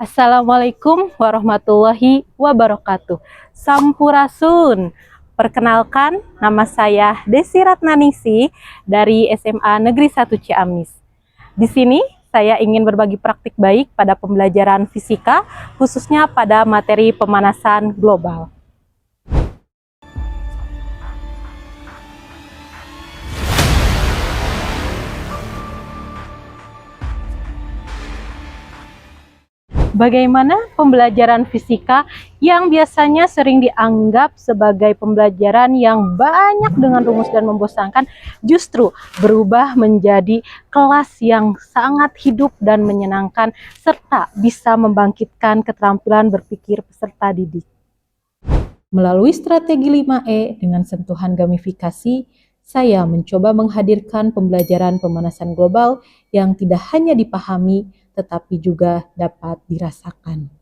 Assalamualaikum warahmatullahi wabarakatuh. Sampurasun. Perkenalkan, nama saya Desi Ratnaningsih dari SMA Negeri 1 Ciamis. Di sini saya ingin berbagi praktik baik pada pembelajaran fisika, khususnya pada materi pemanasan global. Bagaimana pembelajaran fisika yang biasanya sering dianggap sebagai pembelajaran yang banyak dengan rumus dan membosankan, justru berubah menjadi kelas yang sangat hidup dan menyenangkan, serta bisa membangkitkan keterampilan berpikir peserta didik. Melalui strategi 5E dengan sentuhan gamifikasi, saya mencoba menghadirkan pembelajaran pemanasan global yang tidak hanya dipahami, tetapi juga dapat dirasakan.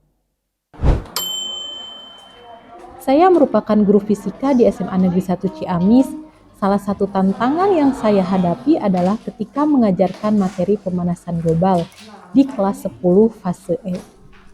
Saya merupakan guru fisika di SMA Negeri 1 Ciamis. Salah satu tantangan yang saya hadapi adalah ketika mengajarkan materi pemanasan global di kelas 10 fase E.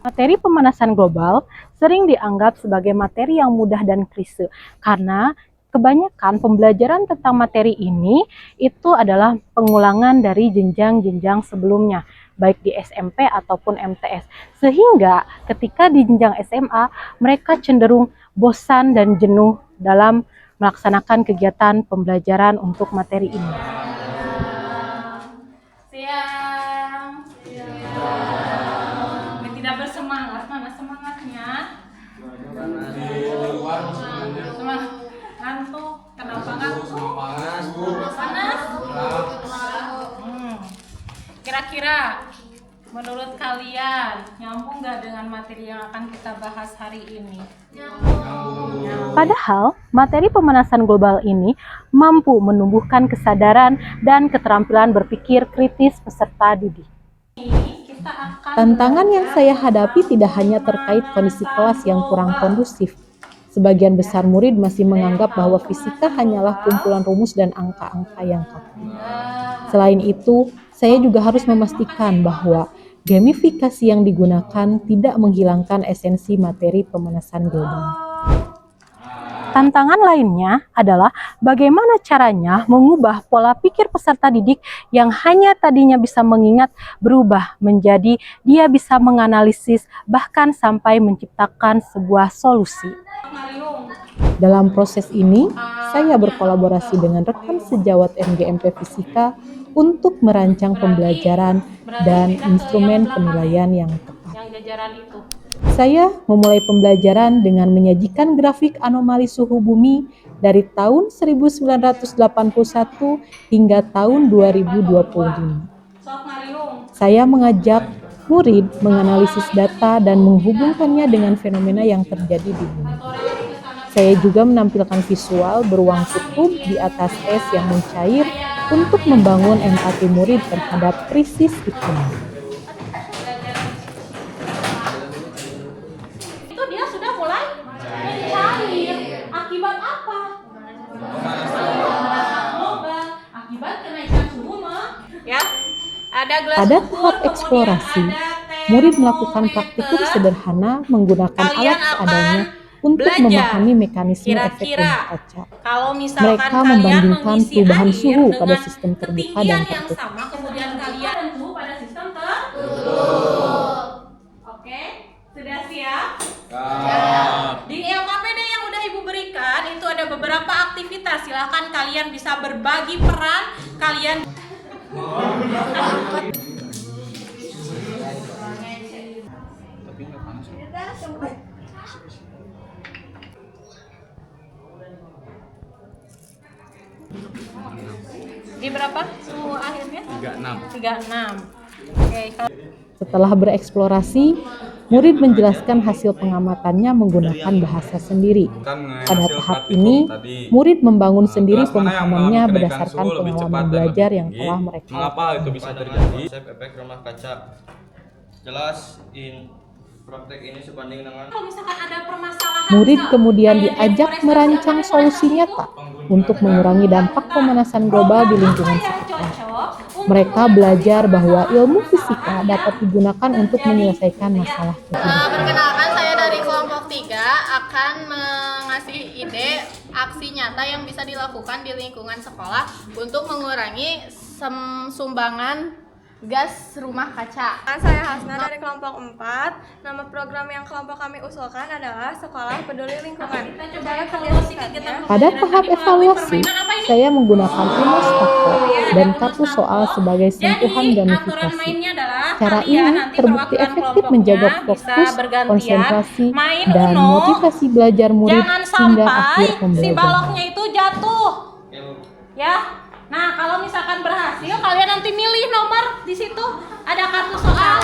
Materi pemanasan global sering dianggap sebagai materi yang mudah dan klise karena kebanyakan pembelajaran tentang materi ini itu adalah pengulangan dari jenjang-jenjang sebelumnya, baik di SMP ataupun MTS. Sehingga ketika di jenjang SMA, mereka cenderung bosan dan jenuh dalam melaksanakan kegiatan pembelajaran untuk materi ini. Siang. Tidak bersemangat, mana semangatnya? Semangat. Ngantuk. Kenapa ngantuk? Panas? Kira-kira menurut kalian nyambung nggak dengan materi yang akan kita bahas hari ini? Padahal materi pemanasan global ini mampu menumbuhkan kesadaran dan keterampilan berpikir kritis peserta didik. Tantangan yang saya hadapi tidak hanya terkait kondisi kelas yang kurang kondusif. Sebagian besar murid masih menganggap bahwa fisika hanyalah kumpulan rumus dan angka-angka yang kaku. Selain itu, saya juga harus memastikan bahwa gamifikasi yang digunakan tidak menghilangkan esensi materi pemanasan global. Tantangan lainnya adalah bagaimana caranya mengubah pola pikir peserta didik yang hanya tadinya bisa mengingat berubah menjadi dia bisa menganalisis bahkan sampai menciptakan sebuah solusi. Dalam proses ini, saya berkolaborasi dengan rekan sejawat MGMP Fisika untuk merancang pembelajaran dan instrumen penilaian yang tepat. Saya memulai pembelajaran dengan menyajikan grafik anomali suhu bumi dari tahun 1981 hingga tahun 2025. Saya mengajak murid menganalisis data dan menghubungkannya dengan fenomena yang terjadi di bumi. Saya juga menampilkan visual beruang kutub di atas es yang mencair untuk membangun empati murid terhadap krisis iklim. Akibat apa? Global. Akibat kenaikan suhu ya. Pada tahap eksplorasi, murid melakukan praktikum sederhana menggunakan alat seadanya untuk memahami mekanisme efek rumah kaca. Mereka membandingkan perubahan suhu pada sistem terbuka dan tertutup. Kemudian kalian suhu pada sistem tertutup. Oke, sudah siap? Di LKPD yang udah Ibu berikan itu ada beberapa aktivitas. Silahkan kalian bisa berbagi peran kalian. Di berapa suhu akhirnya? 36. Oke. Setelah bereksplorasi, murid menjelaskan hasil pengamatannya menggunakan bahasa sendiri. Pada tahap ini, murid membangun sendiri pemahamannya berdasarkan pengalaman belajar yang telah mereka lakukan. Mengapa itu bisa terjadi? Efek rumah kaca. Jelas praktek ini sebanding dengan. Kalau misalkan ada permasalahan, Murid kemudian diajak merancang solusi nyata untuk mengurangi dampak pemanasan global di lingkungan sekitar. Mereka belajar bahwa ilmu fisika dapat digunakan untuk menyelesaikan masalah kehidupan. Perkenalkan, saya dari kelompok 3 akan mengasih ide aksi nyata yang bisa dilakukan di lingkungan sekolah untuk mengurangi sumbangan gas rumah kaca. Saya Hasna dari kelompok 4. Nama program yang kelompok kami usulkan adalah Sekolah Peduli Lingkungan. Pada tahap evaluasi, saya menggunakan ilmu dan kartu soal sebagai sentuhan gamifikasi. Cara ini terbukti efektif menjaga fokus, konsentrasi, dan motivasi belajar murid hingga akhir si pembelajaran. baloknya itu jatuh. Ya. Nah, kalau misalkan berhasil, kalian nanti milih nomor di situ ada kartu soal.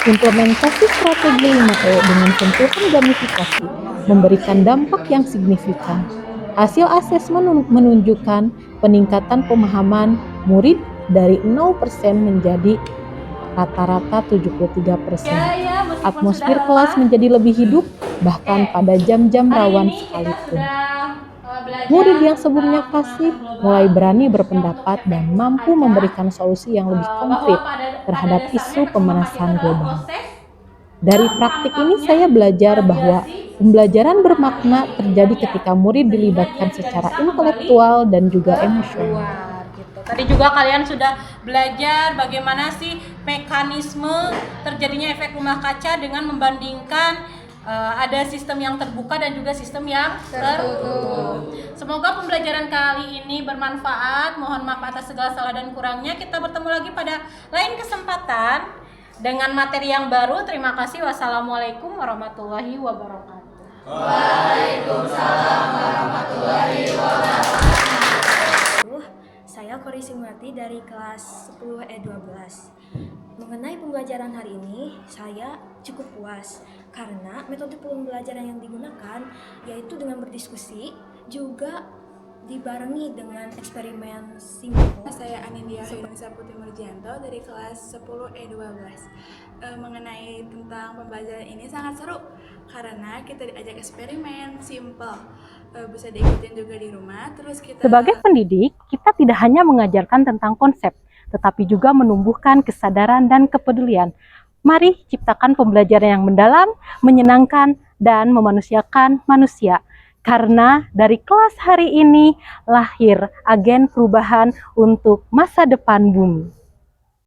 Implementasi strategi 5E dengan sentuhan gamifikasi memberikan dampak yang signifikan. Hasil asesmen menunjukkan peningkatan pemahaman murid dari 0% menjadi rata-rata 73%. Atmosfer kelas menjadi lebih hidup, bahkan pada jam-jam rawan sekalipun. Murid yang sebelumnya pasif mulai berani berpendapat dan mampu memberikan solusi yang lebih konkret terhadap isu pemanasan global. Dari praktik ini saya belajar bahwa pembelajaran bermakna terjadi ketika murid dilibatkan secara intelektual dan juga emosional. Tadi juga kalian sudah belajar bagaimana sih mekanisme terjadinya efek rumah kaca dengan membandingkan ada sistem yang terbuka dan juga sistem yang tertutup. Semoga pembelajaran kali ini bermanfaat. Mohon maaf atas segala salah dan kurangnya. Kita bertemu lagi pada lain kesempatan dengan materi yang baru. Terima kasih. Wassalamualaikum warahmatullahi wabarakatuh. Waalaikumsalam warahmatullahi wabarakatuh. Saya Kori Simati dari kelas 10 E12. Mengenai pembelajaran hari ini, saya cukup puas karena metode pembelajaran yang digunakan yaitu dengan berdiskusi, juga dibarengi dengan eksperimen simpel. Saya Anindya Indonesia Putri Murjianto dari kelas 10 E12. Mengenai tentang pembelajaran ini sangat seru karena kita diajak eksperimen simpel. Bisa diikutin juga di rumah. Terus kita Sebagai pendidik, kita tidak hanya mengajarkan tentang konsep, tetapi juga menumbuhkan kesadaran dan kepedulian. Mari ciptakan pembelajaran yang mendalam, menyenangkan, dan memanusiakan manusia. Karena dari kelas hari ini lahir agen perubahan untuk masa depan bumi.